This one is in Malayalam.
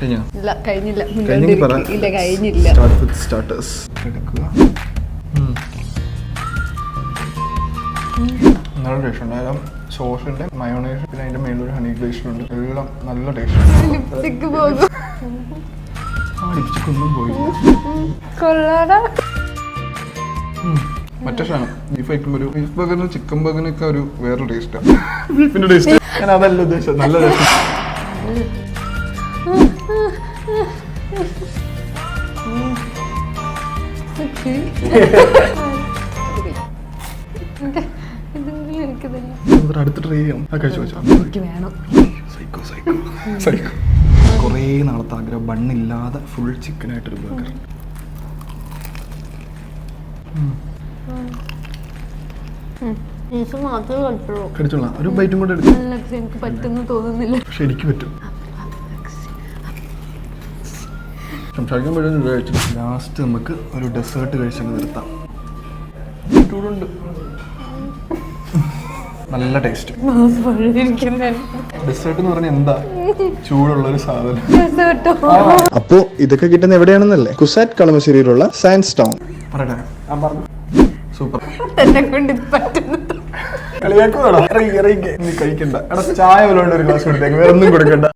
ഇല്ല കഴിഞ്ഞില്ല. നല്ല ടേസ്റ്റ് ഉണ്ട്. അതായത് സോസിന്റെ മയോണൈസ് പിന്നെ അതിന്റെ മേളിൽ ഒരു ഹണി ഗ്ലേഷൻ ഉണ്ട്. എല്ലാം നല്ല ടേസ്റ്റ്. ഒന്നും പോയില്ല. മറ്റേ സാധനം ബീഫ് കഴിക്കുമ്പോൾ ഒരു ബീഫ് ബർഗറിനും ചിക്കൻ ബർഗറിനൊക്കെ ഒരു വേറെ ടേസ്റ്റാണ്. ബീഫിന്റെ ടേസ്റ്റ് ഞാൻ അതല്ല ഉദ്ദേശിച്ചത്. നല്ല ടേസ്റ്റ്. അടുത്ത് ട്രൈ ചെയ്യണം. കുറേ നാളത്തെ ആഗ്രഹം ബണ്ണില്ലാതെ ഫുൾ ചിക്കനായിട്ടൊരു ബർഗർ. കടിച്ചോളാം. ഒരു ബൈറ്റും കൂടെ എടുക്കും. എനിക്ക് പറ്റുന്നു തോന്നുന്നില്ല. പക്ഷെ എനിക്ക് പറ്റും. സംസാരിക്കുമ്പോഴൊന്നും കഴിച്ചു. ലാസ്റ്റ് നമുക്ക് ഒരു ഡെസേർട്ട് കഴിച്ചങ്ങ് നിർത്താം. ചൂടുണ്ട്. നല്ല ടേസ്റ്റ്. ഡെസേർട്ട് എന്ന് പറഞ്ഞാൽ എന്താ? ചൂടുള്ള ഒരു സാധനം. അപ്പോ ഇതൊക്കെ കിട്ടുന്ന എവിടെയാണെന്നല്ലേ? കുസാറ്റ് കളമശ്ശേരിയിലുള്ള സയൻസ് ടൗൺ. സൂപ്പർ. കളിയാക്കുവാടാ. നീ കഴിക്കണ്ട. എടാ ചായ വല്ലതുകൊണ്ട് ഒരു ഗ്ലാസ് കൊടുത്തേക്ക്. വേറെ ഒന്നും കൊടുക്കണ്ട.